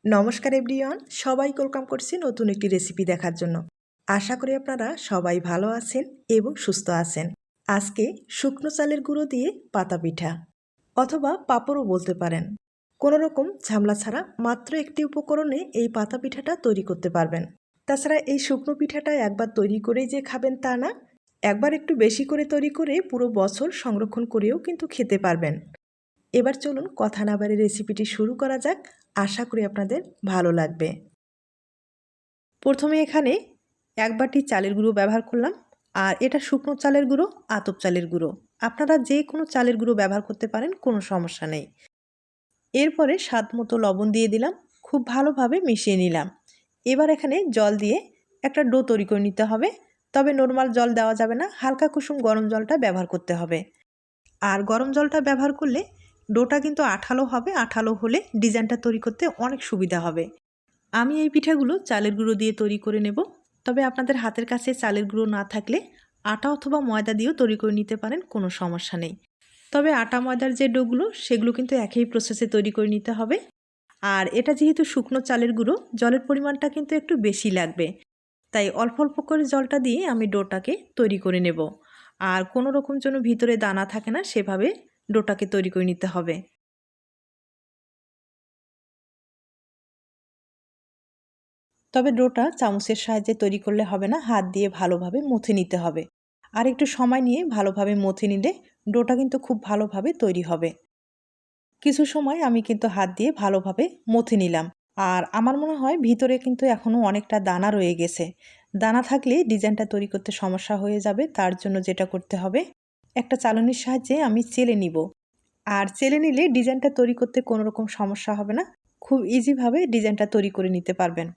নমস্কার এভরিওয়ান, সবাইকে ওয়েলকাম করছি নতুন একটি রেসিপি দেখার জন্য। আশা করি আপনারা সবাই ভালো আছেন এবং সুস্থ আছেন। আজকে শুকনো চালের গুঁড়ো দিয়ে পাতা পিঠা অথবা পাঁপড়ও বলতে পারেন। কোনো রকম ঝামেলা ছাড়া মাত্র একটি উপকরণে এই পাতা পিঠাটা তৈরি করতে পারবেন। তাছাড়া এই শুকনো পিঠাটা একবার তৈরি করেই যে খাবেন তা না, একবার একটু বেশি করে তৈরি করে পুরো বছর সংরক্ষণ করেও কিন্তু খেতে পারবেন। এবার চলুন কথা না বাড়িয়ে রেসিপিটি শুরু করা যাক। আশা করি আপনাদের ভালো লাগবে। প্রথমে এখানে 1 বাটি চালের গুঁড়ো ব্যবহার করলাম, আর এটা শুকনো চালের গুঁড়ো, আতপ চালের গুঁড়ো। আপনারা যে কোনো চালের গুঁড়ো ব্যবহার করতে পারেন, কোনো সমস্যা নেই। এরপরে স্বাদ মতো লবণ দিয়ে দিলাম, খুব ভালোভাবে মিশিয়ে নিলাম। এবার এখানে জল দিয়ে একটা ডো তৈরি করে নিতে হবে। তবে নর্মাল জল দেওয়া যাবে না, হালকা কুসুম গরম জলটা ব্যবহার করতে হবে। আর গরম জলটা ব্যবহার করলে ডোটা কিন্তু আঠালো হবে, আঠালো হলে ডিজাইনটা তৈরি করতে অনেক সুবিধা হবে। আমি এই পিঠাগুলো চালের গুঁড়ো দিয়ে তৈরি করে নেব। তবে আপনাদের হাতের কাছে চালের গুঁড়ো না থাকলে আটা অথবা ময়দা দিয়েও তৈরি করে নিতে পারেন, কোনো সমস্যা নেই। তবে আটা ময়দার যে ডোগুলো সেগুলো কিন্তু একই প্রসেসে তৈরি করে নিতে হবে। আর এটা যেহেতু শুকনো চালের গুঁড়ো, জলের পরিমাণটা কিন্তু একটু বেশি লাগবে। তাই অল্প অল্প করে জলটা দিয়ে আমি ডোটাকে তৈরি করে নেব। আর কোনো রকম যেন ভিতরে দানা থাকে না, সেভাবে ডোটাকে তৈরি করে নিতে হবে। তবে ডোটা চামচের সাহায্যে তৈরি করলে হবে না, হাত দিয়ে ভালোভাবে মথে নিতে হবে। আর একটু সময় নিয়ে ভালোভাবে মথে নিলে ডোটা কিন্তু খুব ভালোভাবে তৈরি হবে। কিছু সময় আমি কিন্তু হাত দিয়ে ভালোভাবে মথে নিলাম। আর আমার মনে হয় ভিতরে কিন্তু এখনও অনেকটা দানা রয়ে গেছে। দানা থাকলে ডিজাইনটা তৈরি করতে সমস্যা হয়ে যাবে। তার জন্য যেটা করতে হবে, একটা চালনির সাহায্যে আমি চেলে নিব। আর চেলে নিলে ডিজাইনটা তৈরি করতে কোনো রকম সমস্যা হবে না, খুব ইজিভাবে ডিজাইনটা তৈরি করে নিতে পারবেন।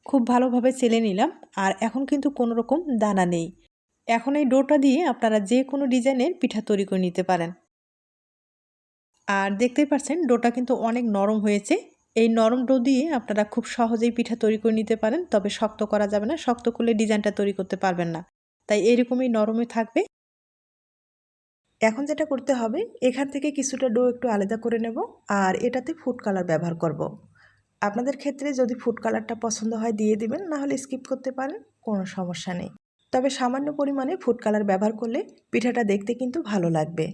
খুব ভালোভাবে চেলে নিলাম। আর এখন কিন্তু কোনো রকম দানা নেই। এখন এই ডোটা দিয়ে আপনারা যে কোনো ডিজাইনের পিঠা তৈরি করে নিতে পারেন। আর দেখতেই পাচ্ছেন ডোটা কিন্তু অনেক নরম হয়েছে। এই নরম ডো দিয়ে আপনারা খুব সহজেই পিঠা তৈরি করে নিতে পারেন। তবে শক্ত করা যাবে না, শক্ত করলে ডিজাইনটা তৈরি করতে পারবেন না। তাই এরকমই নরমই থাকবে। এখন যেটা করতে হবে, এখান থেকে কিছুটা ডো একটু আলাদা করে নেব। আর এটাতে ফুড কালার ব্যবহার করব। আপনাদের ক্ষেত্রে যদি ফুড কালারটা পছন্দ হয় দিয়ে দিবেন, না হলে স্কিপ করতে পারেন, কোনো সমস্যা নেই। তবে সামান্য পরিমাণে ফুড কালার ব্যবহার করলে পিঠাটা দেখতে কিন্তু ভালো লাগবে।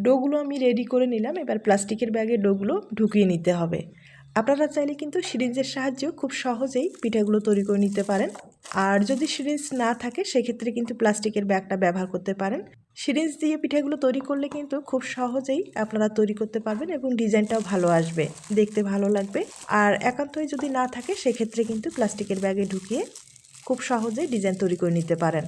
ডোগুলো আমি রেডি করে নিলাম। এবার প্লাস্টিকের ব্যাগে ডোগুলো ঢুকিয়ে নিতে হবে। আপনারা চাইলে কিন্তু সিরিঞ্জের সাহায্যেও খুব সহজেই পিঠাগুলো তৈরি করে নিতে পারেন। আর যদি সিরিঞ্জ না থাকে সেক্ষেত্রে কিন্তু প্লাস্টিকের ব্যাগটা ব্যবহার করতে পারেন। সিরিঞ্জ দিয়ে পিঠাগুলো তৈরি করলে কিন্তু খুব সহজেই আপনারা তৈরি করতে পারবেন এবং ডিজাইনটাও ভালো আসবে, দেখতে ভালো লাগবে। আর একান্তই যদি না থাকে সেক্ষেত্রে কিন্তু প্লাস্টিকের ব্যাগে ঢুকিয়ে খুব সহজেই ডিজাইন তৈরি করে নিতে পারেন।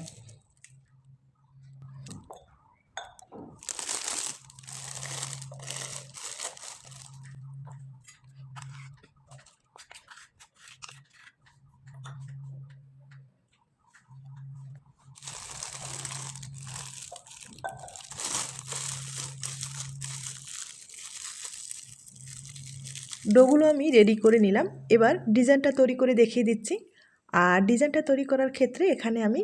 ডোগুলো আমি রেডি করে নিলাম। এবার ডিজাইনটা তৈরি করে দেখিয়ে দিচ্ছি। আর ডিজাইনটা তৈরি করার ক্ষেত্রে এখানে আমি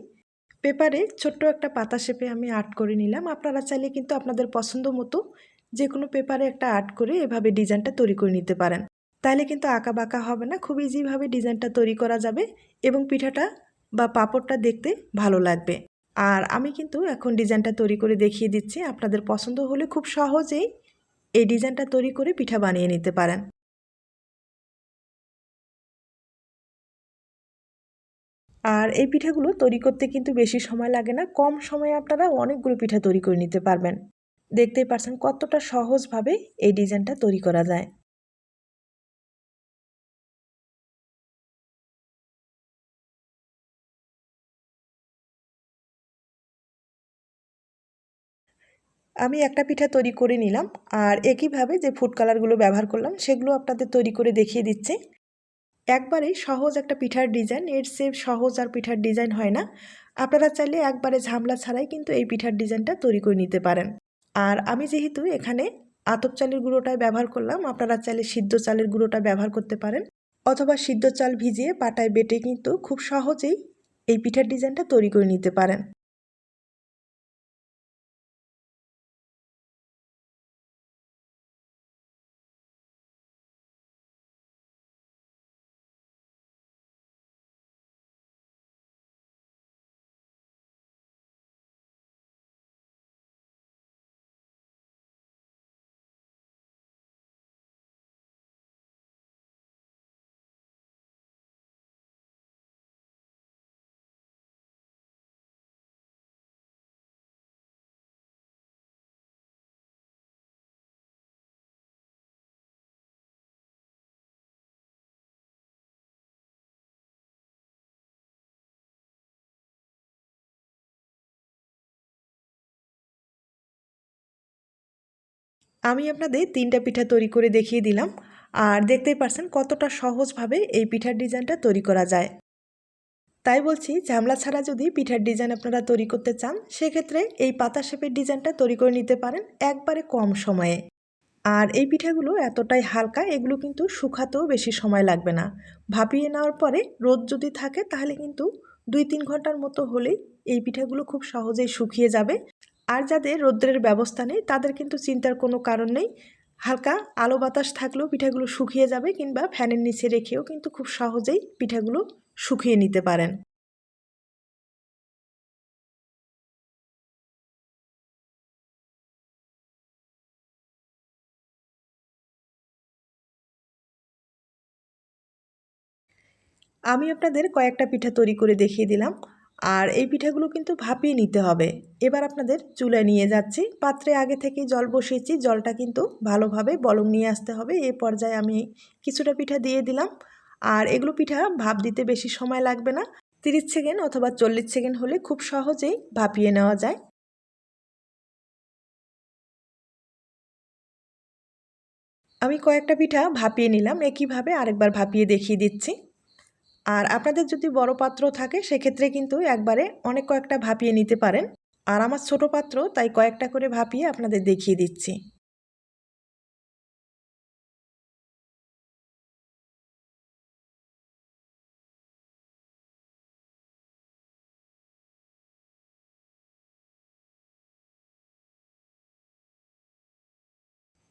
পেপারে ছোট্ট একটা পাতা শেপে আমি আর্ট করে নিলাম। আপনারা চাইলে কিন্তু আপনাদের পছন্দ মতো যে কোনো পেপারে একটা আর্ট করে এভাবে ডিজাইনটা তৈরি করে নিতে পারেন। তাইলে কিন্তু আঁকা বাঁকা হবে না, খুব ইজিভাবে ডিজাইনটা তৈরি করা যাবে এবং পিঠাটা বা পাঁপড়টা দেখতে ভালো লাগবে। আর আমি কিন্তু এখন ডিজাইনটা তৈরি করে দেখিয়ে দিচ্ছি। আপনাদের পছন্দ হলে খুব সহজেই এই ডিজাইনটা তৈরি করে পিঠা বানিয়ে নিতে পারেন। আর এই পিঠাগুলো তৈরি করতে কিন্তু বেশি সময় লাগে না, কম সময়ে আপনারা অনেকগুলো পিঠা তৈরি করে নিতে পারবেন। দেখতেই পারছেন কতটা সহজভাবে এই ডিজাইনটা তৈরি করা যায়। আমি একটা পিঠা তৈরি করে নিলাম। আর একইভাবে যে ফুড কালারগুলো ব্যবহার করলাম সেগুলো আপনাদের তৈরি করে দেখিয়ে দিচ্ছি। একবারেই সহজ একটা পিঠার ডিজাইন, এর চেয়ে সহজ আর পিঠার ডিজাইন হয় না। আপনারা চাইলে একবারে ঝামেলা ছাড়াই কিন্তু এই পিঠার ডিজাইনটা তৈরি করে নিতে পারেন। আর আমি যেহেতু এখানে আতপ চালের গুঁড়োটাই ব্যবহার করলাম, আপনারা চাইলে সিদ্ধ চালের গুঁড়োটা ব্যবহার করতে পারেন, অথবা সিদ্ধ চাল ভিজিয়ে পাটায় বেটে কিন্তু খুব সহজেই এই পিঠার ডিজাইনটা তৈরি করে নিতে পারেন। আমি আপনাদের 3টা পিঠা তৈরি করে দেখিয়ে দিলাম, আর দেখতেই পারছেন কতটা সহজভাবে এই পিঠার ডিজাইনটা তৈরি করা যায়। তাই বলছি, ঝামেলা ছাড়া যদি পিঠার ডিজাইন আপনারা তৈরি করতে চান, সেক্ষেত্রে এই পাতা শেপের ডিজাইনটা তৈরি করে নিতে পারেন একবারে কম সময়ে। আর এই পিঠাগুলো এতটাই হালকা, এগুলো কিন্তু শুকাতেও বেশি সময় লাগবে না। ভাপিয়ে নেওয়ার পরে রোদ যদি থাকে তাহলে কিন্তু 2-3 ঘন্টার মতো হলেই এই পিঠাগুলো খুব সহজেই শুকিয়ে যাবে। আর যাদের রৌদ্রের ব্যবস্থা নেই তাদের কিন্তু চিন্তার কোনো কারণ নেই, হালকা আলো বাতাস থাকলেও পিঠাগুলো শুকিয়ে যাবে, কিংবা ফ্যানের নিচে রেখেও কিন্তু খুব সহজেই পিঠাগুলো শুকিয়ে নিতে পারেন। আমি আপনাদের কয়েকটা পিঠা তৈরি করে দেখিয়ে দিলাম, আর এই পিঠাগুলো কিন্তু ভাপিয়ে নিতে হবে। এবার আপনাদের চুলায় নিয়ে যাচ্ছি, পাত্রে আগে থেকেই জল বসিয়েছি, জলটা কিন্তু ভালোভাবে বলক নিয়ে আসতে হবে। এই পর্যায়ে আমি কিছুটা পিঠা দিয়ে দিলাম, আর এগুলো পিঠা ভাপ দিতে বেশি সময় লাগবে না, 30 সেকেন্ড অথবা 40 সেকেন্ড হলে খুব সহজেই ভাপিয়ে নেওয়া যায়। আমি কয়েকটা পিঠা ভাপিয়ে নিলাম, একইভাবে আরেকবার ভাপিয়ে দেখিয়ে দিচ্ছি। আর আপনাদের যদি বড় পাত্র থাকে সেক্ষেত্রে কিন্তু একবারে অনেক কয়েকটা ভাপিয়ে নিতে পারেন। আর আমার ছোট পাত্র, তাই কয়েকটা করে ভাপিয়ে আপনাদের দেখিয়ে দিচ্ছি।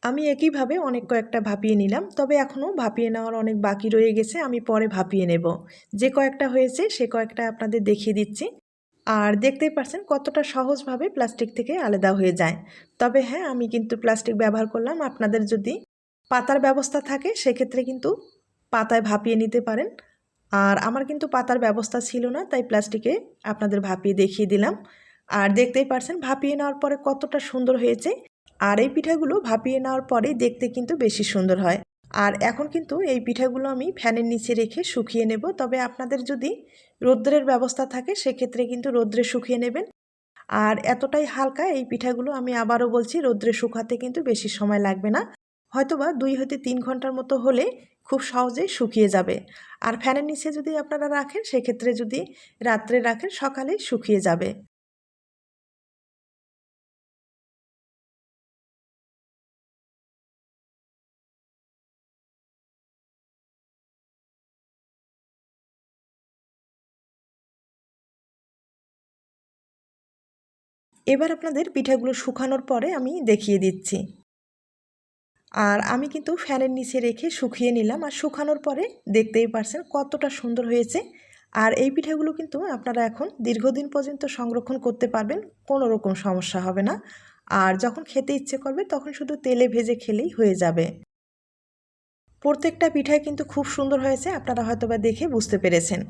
আমি একইভাবে অনেক কয়েকটা ভাপিয়ে নিলাম, তবে এখনও ভাপিয়ে নেওয়ার অনেক বাকি রয়ে গেছে, আমি পরে ভাপিয়ে নেব। যে কয়েকটা হয়েছে সে কয়েকটা আপনাদের দেখিয়ে দিচ্ছি। আর দেখতেই পাচ্ছেন কতটা সহজভাবে প্লাস্টিক থেকে আলাদা হয়ে যায়। তবে হ্যাঁ, আমি কিন্তু প্লাস্টিক ব্যবহার করলাম, আপনাদের যদি পাতার ব্যবস্থা থাকে সেক্ষেত্রে কিন্তু পাতায় ভাপিয়ে নিতে পারেন। আর আমার কিন্তু পাতার ব্যবস্থা ছিল না, তাই প্লাস্টিকে আপনাদের ভাপিয়ে দেখিয়ে দিলাম। আর দেখতেই পারছেন ভাপিয়ে নেওয়ার পরে কতটা সুন্দর হয়েছে। আর এই পিঠাগুলো ভাপিয়ে নেওয়ার পরেই দেখতে কিন্তু বেশি সুন্দর হয়। আর এখন কিন্তু এই পিঠাগুলো আমি ফ্যানের নিচে রেখে শুকিয়ে নেব, তবে আপনাদের যদি রৌদ্রের ব্যবস্থা থাকে সেক্ষেত্রে কিন্তু রৌদ্রে শুকিয়ে নেবেন। আর এতটাই হালকা এই পিঠাগুলো, আমি আবারও বলছি, রৌদ্রে শুকাতে কিন্তু বেশি সময় লাগবে না, হয়তোবা 2 হতে 3 ঘন্টার মতো হলে খুব সহজেই শুকিয়ে যাবে। আর ফ্যানের নিচে যদি আপনারা রাখেন সেক্ষেত্রে যদি রাত্রে রাখেন সকালে শুকিয়ে যাবে। এবার আপনাদের পিঠাগুলো শুকানোর পরে আমি দেখিয়ে দিচ্ছি। আর আমি কিন্তু ফ্যানের নিচে রেখে শুকিয়ে নিলাম, আর শুকানোর পরে দেখতেই পারছেন কতটা সুন্দর হয়েছে। আর এই পিঠাগুলো কিন্তু আপনারা এখন দীর্ঘদিন পর্যন্ত সংরক্ষণ করতে পারবেন, কোনো রকম সমস্যা হবে না। আর যখন খেতে ইচ্ছে করবে তখন শুধু তেলে ভেজে খেলেই হয়ে যাবে। প্রত্যেকটা পিঠাই কিন্তু খুব সুন্দর হয়েছে, আপনারা হয়তোবা দেখে বুঝতে পেরেছেন।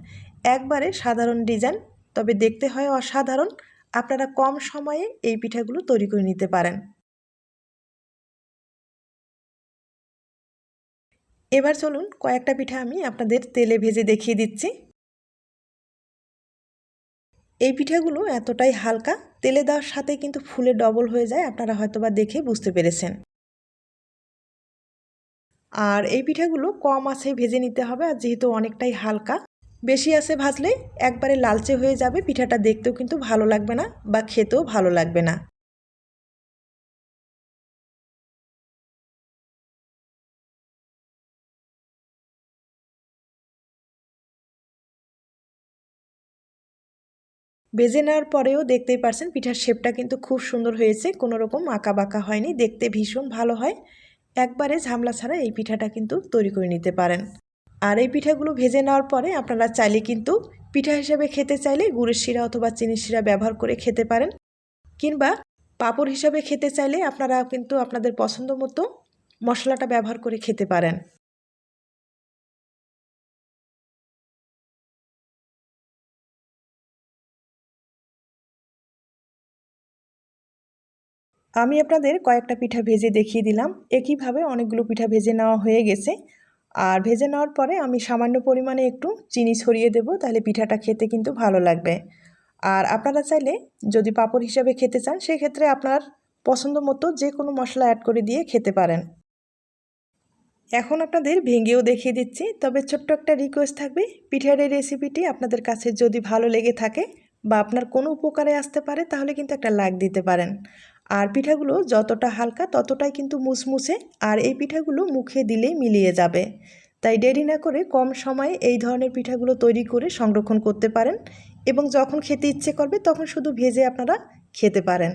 একবারে সাধারণ ডিজাইন, তবে দেখতে হয় অসাধারণ। আপনারা কম সময়ে এই পিঠাগুলো তৈরি করে নিতে পারেন। এবার চলুন কয়েকটা পিঠা আমি আপনাদের তেলে ভেজে দেখিয়ে দিচ্ছি। এই পিঠাগুলো এতটাই হালকা, তেলে দেওয়ার সাথে কিন্তু ফুলে ডবল হয়ে যায়, আপনারা হয়তোবা দেখে বুঝতে পেরেছেন। আর এই পিঠাগুলো কম আঁচে ভেজে নিতে হবে, আর যেহেতু অনেকটাই হালকা, বেশি আছে ভাজলে একবারে লালচে হয়ে যাবে, পিঠাটা দেখতেও কিন্তু ভালো লাগবে না বা খেতেও ভালো লাগবে না। ভেজে নেওয়ার পরেও দেখতেই পারছেন পিঠার শেপটা কিন্তু খুব সুন্দর হয়েছে, কোনো রকম আঁকা বাঁকা হয়নি, দেখতে ভীষণ ভালো হয়। একবারে ঝামেলা ছাড়া এই পিঠাটা কিন্তু তৈরি করে নিতে পারেন। আর এই পিঠাগুলো ভেজে নেওয়ার পরে আপনারা চাইলে কিন্তু পিঠা হিসেবে খেতে চাইলে গুড়ের শিরা অথবা চিনির শিরা ব্যবহার করে খেতে পারেন, কিংবা পাঁপড় হিসাবে খেতে চাইলে আপনারা কিন্তু আপনাদের পছন্দ মতো মশলাটা ব্যবহার করে খেতে পারেন। আমি আপনাদের কয়েকটা পিঠা ভেজে দেখিয়ে দিলাম। একইভাবে অনেকগুলো পিঠা ভেজে নেওয়া হয়ে গেছে। আর ভেজে নেওয়ার পরে আমি সামান্য পরিমাণে একটু চিনি ছড়িয়ে দেব, তাহলে পিঠাটা খেতে কিন্তু ভালো লাগবে। আর আপনারা চাইলে যদি পাঁপড় হিসাবে খেতে চান সেক্ষেত্রে আপনার পছন্দ মতো যে কোনো মশলা অ্যাড করে দিয়ে খেতে পারেন। এখন আপনাদের ভেঙেও দেখিয়ে দিচ্ছি, তবে ছোট্ট একটা রিকোয়েস্ট থাকবে, পিঠার এই রেসিপিটি আপনাদের কাছে যদি ভালো লেগে থাকে বা আপনার কোনো উপকারে আসতে পারে তাহলে কিন্তু একটা লাইক দিতে পারেন। আর পিঠাগুলো যতটা হালকা ততটাই কিন্তু মুচমুচে, আর এই পিঠাগুলো মুখে দিলেই মিলিয়ে যাবে। তাই দেরি না করে কম সময়ে এই ধরনের পিঠাগুলো তৈরি করে সংরক্ষণ করতে পারেন এবং যখন খেতে ইচ্ছে করবে তখন শুধু ভেজে আপনারা খেতে পারেন।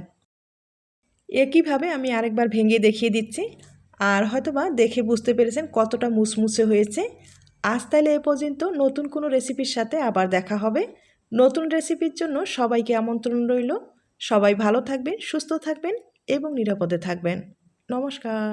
একইভাবে আমি আরেকবার ভেঙে দেখিয়ে দিচ্ছি, আর হয়তোবা দেখে বুঝতে পেরেছেন কতটা মুচমুচে হয়েছে। আজ তাহলে এ পর্যন্ত, নতুন কোনো রেসিপির সাথে আবার দেখা হবে। নতুন রেসিপির জন্য সবাইকে আমন্ত্রণ রইল। সবাই ভালো থাকবেন, সুস্থ থাকবেন এবং নিরাপদে থাকবেন। নমস্কার।